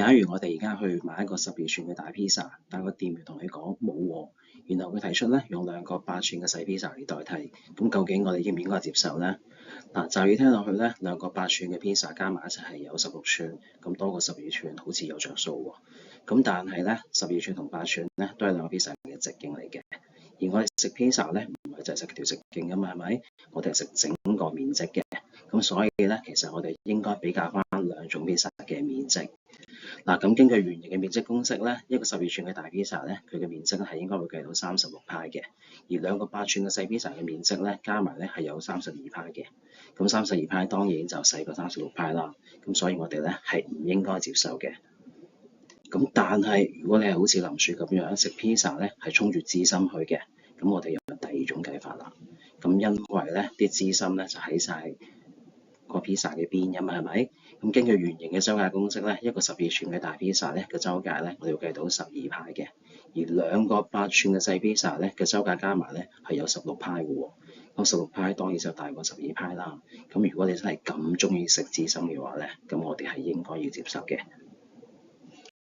假如我哋而家去買一個12寸嘅大披薩，但個店員同你講冇喎，然後佢提出咧用2個8寸嘅細披薩嚟代替，咁究竟我哋應唔應該接受呢？嗱，就要聽落去咧，2個8寸嘅披薩加埋一齊係有16寸，咁多過12寸好似有着數喎。咁但係咧，12寸同8寸咧都係2個披薩嘅直徑嚟嘅，而我哋食披薩咧唔係就係食條直徑噶嘛，係咪？我哋係食整個面積嘅，咁所以咧其實我哋應該比較翻2種披薩嘅面積。嗱，咁根據圓形嘅面積公式咧，一個12寸嘅大披薩咧，佢嘅面積係應該會計到36派嘅，而2個8寸嘅細披薩嘅面積咧，加埋咧係有32派嘅。咁32派當然就細過36派啦，咁所以我哋咧係唔應該接受嘅。咁但係如果你係好似林雪咁樣食披薩咧，係衝住芝心去嘅，咁我哋有第2種計法啦。咁因為咧啲芝心咧就喺晒個披薩嘅邊㗎嘛，係咪？咁根據圓形嘅周價公式咧，一個12寸嘅大披薩咧嘅周價咧，我哋要計到12派嘅，而2個8寸嘅細披薩咧嘅周價加埋咧係有16派嘅喎。咁16派當然就大過12派啦。咁如果你真係咁中意食芝心嘅話咧，咁我哋係應該要接受嘅。